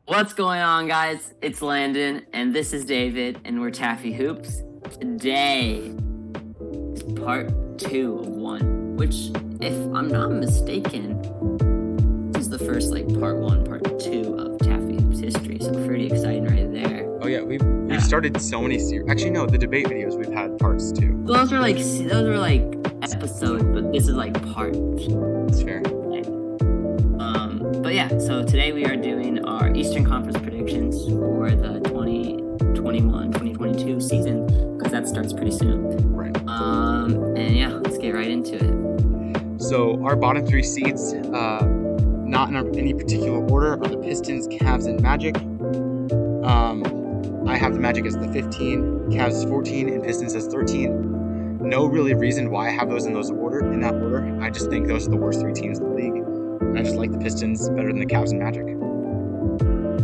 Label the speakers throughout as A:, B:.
A: What's going on, guys? It's Landon, and this is David, and we're Taffie Hoops. Today is part 2 of 1, which, if I'm not mistaken, this is the first, part 1, part 2 of Taffie Hoops history, so pretty exciting right there.
B: Oh, yeah, we've started so many series. Actually, no, the debate videos, we've had parts too.
A: Those were episodes, but this is, parts.
B: That's fair.
A: But yeah, so today we are doing our Eastern Conference predictions for the 2021-2022 season, because that starts pretty soon.
B: Right.
A: And yeah, let's get right into it.
B: So our bottom 3 seeds, not in any particular order, are the Pistons, Cavs, and Magic. I have the Magic as the 15, Cavs as 14, and Pistons as 13. No really reason why I have those in that order. I just think those are the worst 3 teams in the league. I just like the Pistons better than the Cavs and Magic.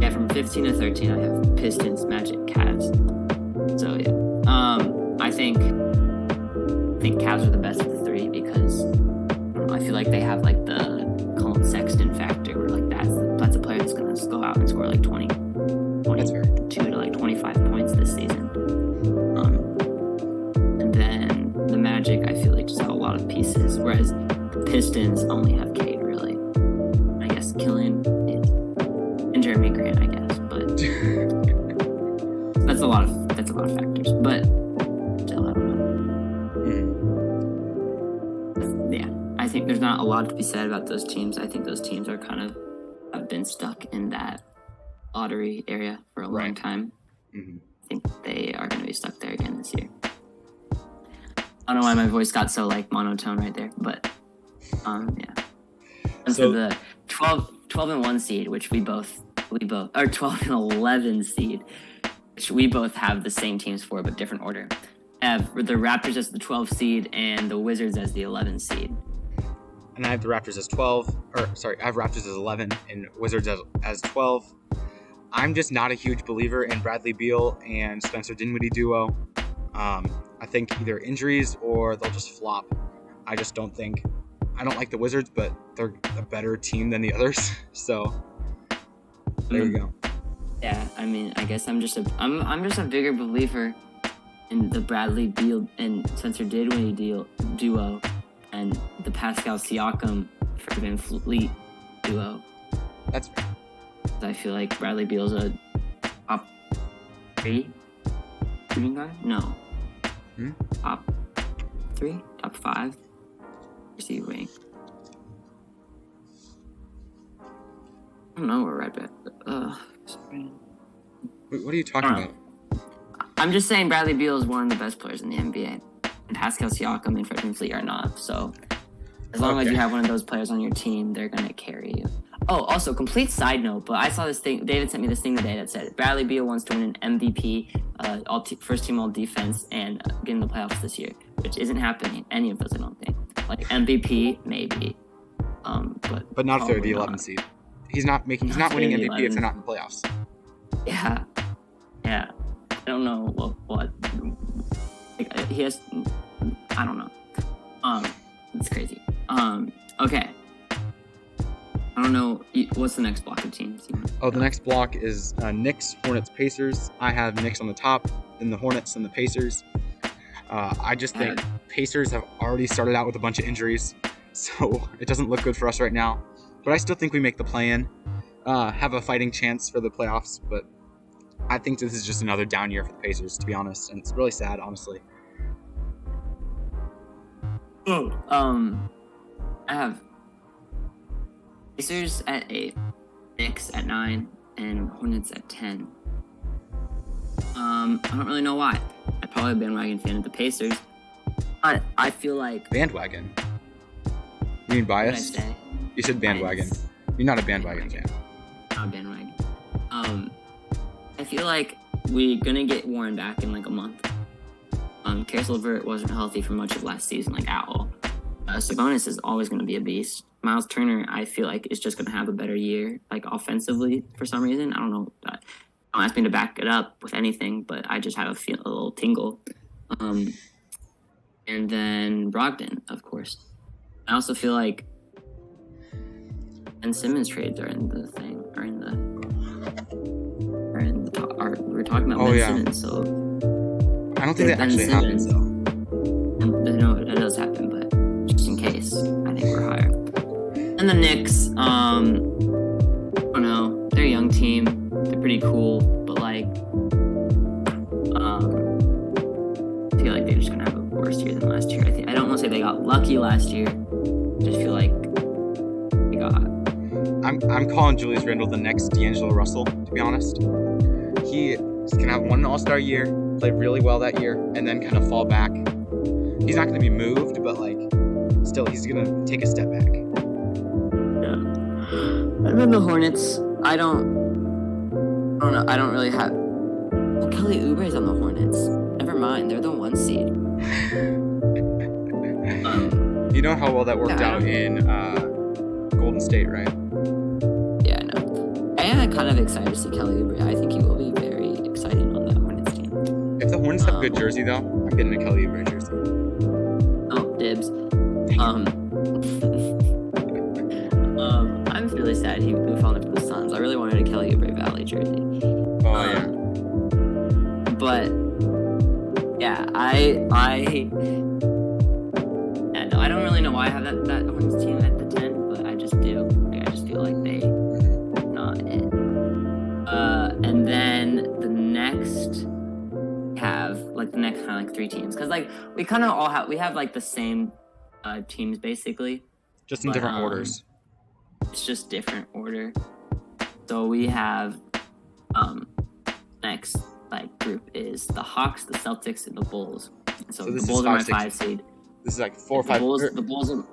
A: Yeah, from 15 to 13, I have Pistons, Magic, Cavs. So yeah, I think Cavs are the best of the 3 because I feel like they have the Colin Sexton factor, where that's a player that's gonna go out and score 22 to 25 points this season. And then the Magic, I feel like just have a lot of pieces, whereas the Pistons only have Cade, really. I guess Killian and Jeremy Grant, I guess, but that's a lot of factors. But still, I don't know. Yeah, I think there's not a lot to be said about those teams. I think those teams are have been stuck in that lottery area for a long time.
B: Mm-hmm.
A: I think they are going to be stuck there again this year. I don't know why my voice got so monotone right there, but yeah. And so the 12 and 1 seed, which we both or 12 and 11 seed, which we both have the same teams for but different order. I have the Raptors as the 12 seed and the Wizards as the 11 seed.
B: And I have the Raptors as 12. I have Raptors as 11 and Wizards as 12. I'm just not a huge believer in Bradley Beal and Spencer Dinwiddie duo. I think either injuries or they'll just flop. I don't like the Wizards, but they're a better team than the others. So there you go.
A: Yeah, I mean, I guess I'm just a bigger believer in the Bradley Beal and Spencer Dinwiddie duo and the Pascal Siakam for Van Fleet duo.
B: That's fair.
A: I feel like Bradley Beal's a top 3 shooting guard? No. Top 3? Top 5? Receiving. I don't know where right back.
B: What are you talking about?
A: I'm just saying Bradley Beal is one of the best players in the NBA. And Pascal Siakam and Fred VanVleet are not. So as long as you have one of those players on your team, they're going to carry you. Oh, also, complete side note, but I saw this thing. David sent me this thing today that said Bradley Beal wants to win an MVP, first team all defense, and get in the playoffs this year, which isn't happening. Any of those, I don't think. MVP, maybe.
B: But not if they're the 11 seed. He's not winning MVP if they're not in the playoffs.
A: Yeah. I don't know what. He has. I don't know. It's crazy. Okay. I don't know. What's the next block of teams?
B: Oh, the next block is Knicks, Hornets, Pacers. I have Knicks on the top, then the Hornets and the Pacers. I just think Pacers have already started out with a bunch of injuries, so it doesn't look good for us right now. But I still think we make the play-in, have a fighting chance for the playoffs. But I think this is just another down year for the Pacers, to be honest, and it's really sad, honestly.
A: I have Pacers at 8, Knicks at 9, and Hornets at 10. I don't really know why. I'm probably a bandwagon fan of the Pacers. But I feel like...
B: Bandwagon? You mean biased?
A: What did I say?
B: You said bandwagon.
A: Biased.
B: You're not a bandwagon fan.
A: Not a bandwagon. I feel like we're going to get Warren back in a month. Karis LeVert wasn't healthy for much of last season, at all. Sabonis is always going to be a beast. Miles Turner, I feel like, is just going to have a better year, offensively, for some reason. I don't know. Don't ask me to back it up with anything, but I just have a little tingle. And then Brogdon, of course. I also feel like Ben Simmons trades are in the were talking about
B: Oh,
A: Ben
B: yeah.
A: Simmons, so
B: I don't think that
A: Ben
B: actually happens,
A: Simmons.
B: though.
A: No, it does happen, but just in case, I think we're higher. And the Knicks, I don't know. They're a young team. They're pretty cool, but like, I feel like they're just gonna have a worse year than last year. I don't want to say they got lucky last year. I just feel like they got.
B: I'm calling Julius Randle the next D'Angelo Russell, to be honest. He's going to have one All-Star year, play really well that year, and then kind of fall back. He's not going to be moved, but, like, still, he's going to take a step back.
A: Yeah. And then the Hornets, I don't know. I don't really have. Well, Kelly Oubre's on the Hornets. Never mind. They're the 1 seed.
B: You know how well that worked out in Golden State, right?
A: Yeah, I know. I am kind of excited to see Kelly Oubre. I think he will be very exciting on that Hornets team.
B: If the Hornets have a good jersey, though, I'm getting a Kelly Oubre jersey.
A: Oh, dibs. I'm really sad he fell for the Suns. I really wanted a Kelly Oubre Valley jersey.
B: Oh, yeah.
A: But yeah, I don't really know why I have that Hornets team at the 10, but I just do. Like, I just feel like they not it. And then the next have like the next kind of like 3 teams, because like we kind of all have like the same teams basically,
B: Just in different orders.
A: It's just different order. So we have next like group is the Hawks, the Celtics, and the Bulls. So the Bulls are my 5 seed.
B: This is like 4 or 5.
A: The Bulls are.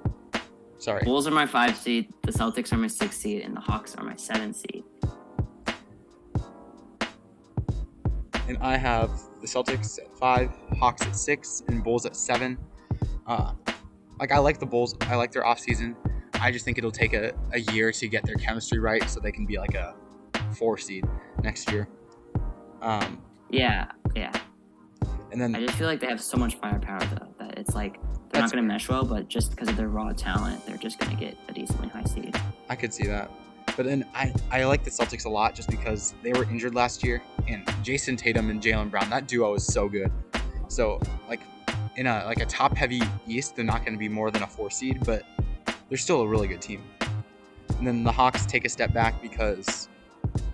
B: Sorry.
A: Bulls are my 5 seed. The Celtics are my 6 seed, and the Hawks are my 7 seed.
B: And I have the Celtics at 5, Hawks at 6, and Bulls at 7. Like, I like the Bulls. I like their offseason. I just think it'll take a year to get their chemistry right so they can be like a 4 seed next year.
A: Yeah.
B: And then
A: I just feel like they have so much firepower, though, that it's like they're not going to mesh well, but just because of their raw talent, they're just going to get a decently high seed.
B: I could see that. But then I like the Celtics a lot just because they were injured last year, and Jason Tatum and Jaylen Brown, that duo is so good. So, like, in a top-heavy East, they're not going to be more than a 4 seed, but they're still a really good team. And then the Hawks take a step back because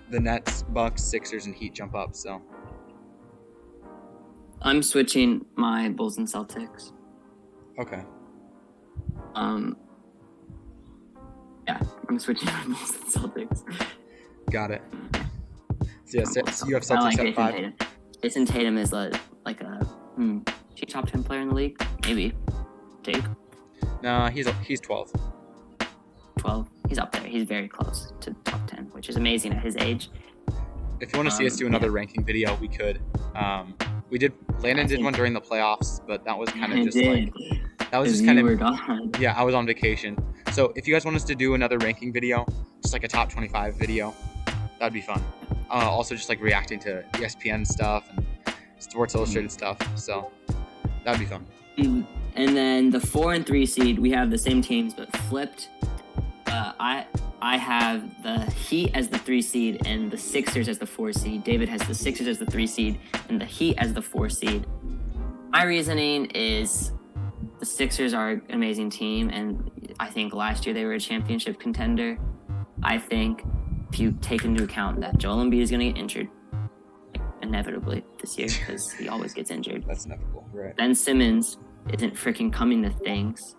B: the Nets, Bucks, Sixers, and Heat jump up, so.
A: I'm switching my Bulls and Celtics.
B: Okay.
A: Yeah, I'm switching my Bulls and Celtics.
B: Got it. So, yeah, so you have
A: I like
B: Celtics at
A: Jason
B: 5.
A: Tatum. Jason Tatum is is he top 10 player in the league? Maybe. Take
B: No, he's 12.
A: 12. He's up there. He's very close to top 10, which is amazing at his age.
B: If you want to see us do another ranking video, we could. Landon did one during the playoffs, but that was kind of just like. That was just kind of. Yeah, I was on vacation. So if you guys want us to do another ranking video, just like a top 25 video, that'd be fun. Also, just like reacting to ESPN stuff and Sports Illustrated stuff. So that'd be fun.
A: And then the 4 and 3 seed, we have the same teams but flipped. I have the Heat as the 3 seed and the Sixers as the 4 seed. David has the Sixers as the 3 seed and the Heat as the 4 seed. My reasoning is the Sixers are an amazing team, and I think last year they were a championship contender. I think if you take into account that Joel Embiid is going to get injured, inevitably this year, because he always gets injured.
B: That's inevitable, right?
A: Ben Simmons isn't freaking coming to things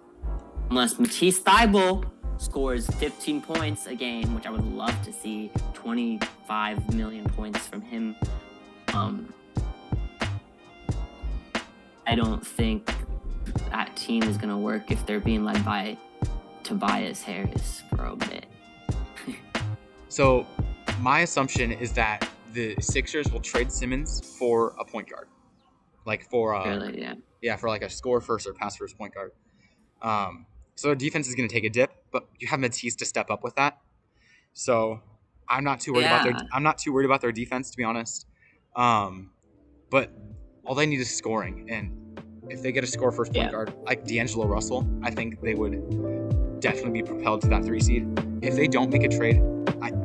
A: unless Matisse Thybulle scores 15 points a game, which I would love to see. 25 million points from him. I don't think that team is going to work if they're being led by Tobias Harris for a bit.
B: So my assumption is that the Sixers will trade Simmons for a point guard, like for for like a score first or pass first point guard. So their defense is going to take a dip, but you have Matisse to step up with that. So I'm not too worried about their defense, to be honest. But all they need is scoring, and if they get a score first point guard like D'Angelo Russell, I think they would definitely be propelled to that 3 seed. If they don't make a trade,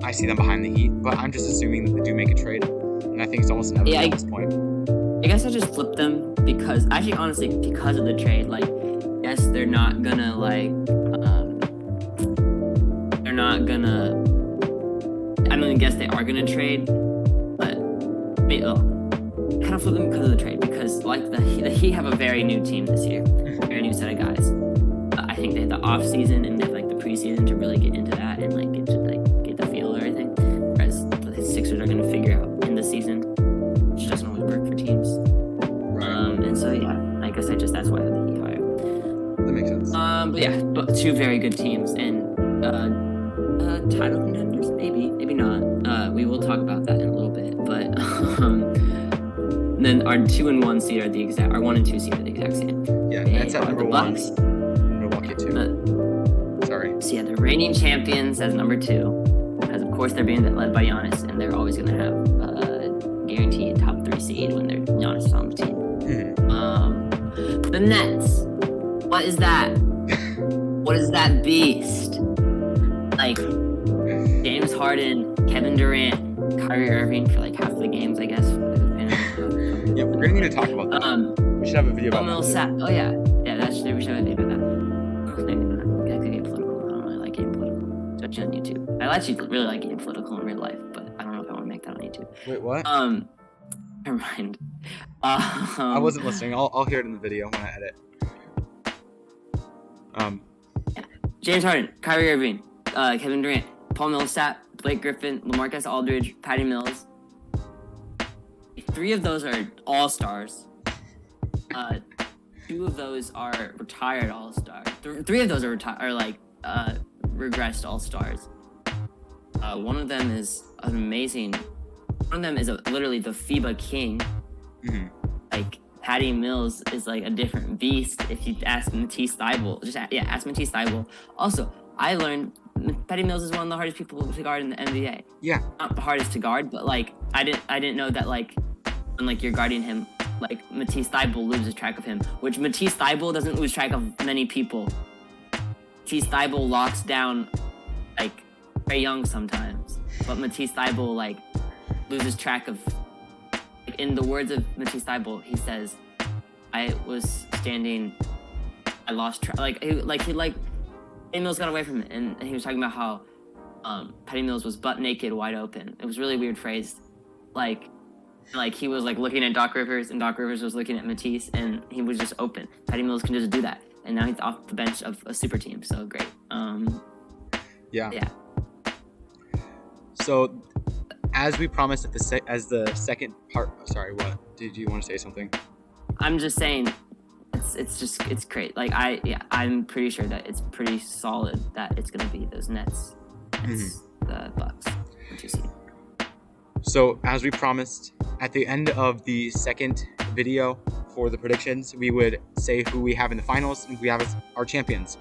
B: I see them behind the Heat, but I'm just assuming that they do make a trade. and I think it's almost inevitable at this point.
A: I guess I just flipped them because, actually, honestly, because of the trade. Like, yes, they're not gonna I mean, I guess they are gonna trade, but I kind of flip them because of the trade, because like the Heat have a very new team this year, very new set of guys. I think they have the off season and they have like the preseason to really get into that and like get the feel of everything. Whereas the Sixers are gonna figure out in the season, which doesn't always work for teams.
B: Right.
A: And so yeah, I guess that's why I have the Heat higher.
B: That makes sense.
A: But two very good teams and title contenders, maybe not. We will talk about that in a little bit, but then our 2 and 1 seed are our 1 and 2 seed are the exact same.
B: Yeah,
A: They
B: that's at
A: are
B: number
A: the
B: 1.
A: Bucks.
B: Milwaukee 2. Sorry.
A: So yeah, the reigning champions as number 2, because of course they're being led by Giannis, and they're always gonna have guaranteed top 3 seed when Giannis is on the team. The Nets. What is that? What is that beast? Like James Harden, Kevin Durant, Kyrie Irving for like half the games, I guess.
B: Yeah, we're gonna need to talk about that. We should have a video about that.
A: Oh yeah, we should have a video about that. Maybe not. I could get political. I don't really like getting political, especially on YouTube. I actually really like getting political in real life, but I don't know if I want to make that on YouTube.
B: Wait, what?
A: Never mind.
B: I wasn't listening. I'll hear it in the video when I edit.
A: James Harden, Kyrie Irving, Kevin Durant, Paul Millsap, Blake Griffin, LaMarcus Aldridge, Patty Mills. 3 of those are all-stars. 2 of those are retired all-stars. 3 of those are regressed all-stars. One of them is an amazing. One of them is literally the FIBA king.
B: Mm-hmm.
A: Like Patty Mills is like a different beast. If you ask Matisse Thybulle, ask Matisse Thybulle. Also, I learned Patty Mills is one of the hardest people to guard in the NBA.
B: Yeah.
A: Not the hardest to guard, but like I didn't know that like when like you're guarding him, like Matisse Thybulle loses track of him, which Matisse Thybulle doesn't lose track of many people. Matisse Thybulle locks down like Trae Young sometimes, but Matisse Thybulle like loses track of. Like, in the words of Matisse Thybulle, he says, "I was standing, I lost track." Patty Mills got away from it, and he was talking about how Patty Mills was butt naked, wide open. It was really weird phrased, like he was like looking at Doc Rivers, and Doc Rivers was looking at Matisse, and he was just open. Patty Mills can just do that, and now he's off the bench of a super team. So great.
B: Yeah. So, as we promised at the second part. Sorry, what? Did you want to say something?
A: I'm just saying, it's great. Like I'm pretty sure that it's pretty solid that it's gonna be those Nets, the Bucks. What you see?
B: So, as we promised, at the end of the second video for the predictions, we would say who we have in the finals and who we have as our champions.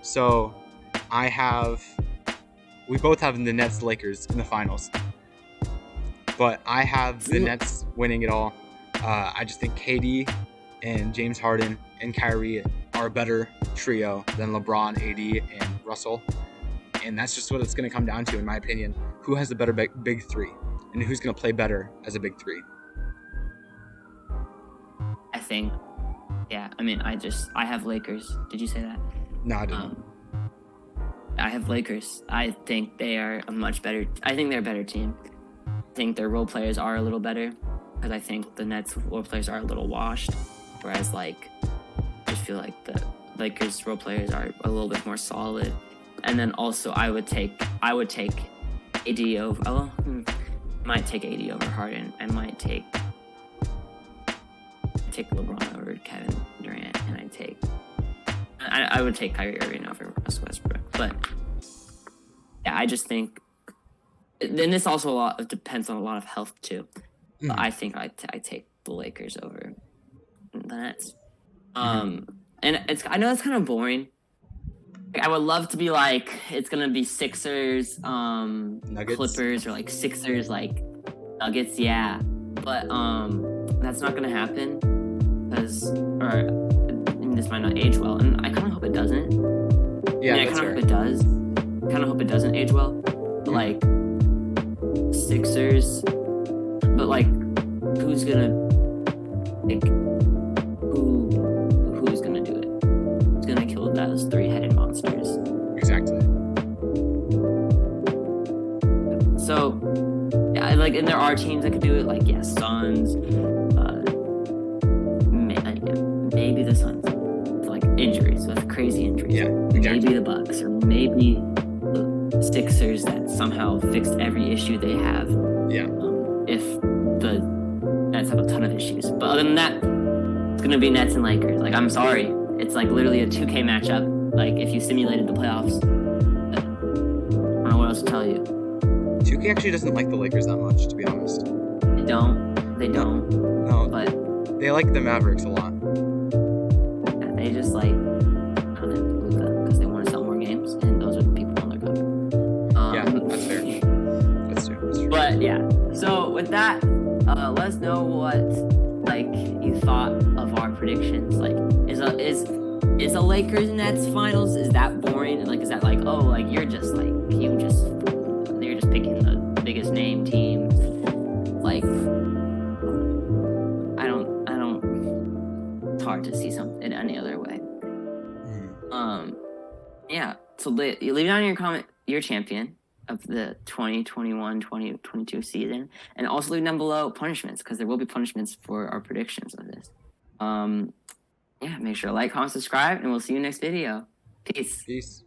B: So, we both have the Nets Lakers in the finals. But I have the Nets winning it all. I just think KD and James Harden and Kyrie are a better trio than LeBron, AD, and Russell. And that's just what it's going to come down to, in my opinion. Who has the better big three? And who's going to play better as a big three?
A: I think, I have Lakers. Did you say that?
B: No, I didn't.
A: I have Lakers. I think they are they're a better team. I think their role players are a little better, because I think the Nets role players are a little washed, whereas I just feel like the Lakers role players are a little bit more solid. And then also I would take AD over. I might take AD over Harden. I might take LeBron over Kevin Durant, and I would take Kyrie Irving over Russell Westbrook. But yeah, I just think. Then this also depends on a lot of health too. But I think I take the Lakers over the Nets. And I know it's kind of boring. I would love to be like it's gonna be Sixers,
B: Nuggets.
A: Clippers, or like Sixers, like Nuggets. Yeah, but that's not gonna happen because this might not age well, and I kind of hope it doesn't.
B: Yeah,
A: I kind of hope it does. I kind of hope it doesn't age well. But like Sixers, But like, who's gonna like who's gonna do it? Who's gonna kill those three-headed monsters?
B: Exactly.
A: So, yeah, like, and there are teams that could do it. Like, yes, Suns. Maybe the Suns, with, like, injuries, with crazy injuries.
B: Yeah, exactly.
A: Maybe the Bucks, or maybe the Sixers that somehow fixed every issue they have.
B: Yeah.
A: If the Nets have a ton of issues, but other than that, it's gonna be Nets and Lakers. Like, I'm sorry, it's like literally a 2K matchup. Like, if you simulated the playoffs, I don't know what else to tell you.
B: 2K actually doesn't like the Lakers that much, to be honest.
A: They don't.
B: No,
A: But
B: they like the Mavericks a lot.
A: they just like Luka because they want to sell more games, and those are the people on their cover.
B: Yeah, that's fair. That's true.
A: But yeah, so with that, let us know what like you thought of our predictions. Like, is a Lakers Nets finals, is that boring? Like, is that like, oh, like you're just picking the biggest name team? Like, I don't. It's hard to see something any other way. Yeah. So you leave down in your comment your champion of the 2021-2022 season, and also leave down below punishments, because there will be punishments for our predictions of this. Yeah, make sure to like, comment, subscribe, and we'll see you next video. Peace.
B: Peace.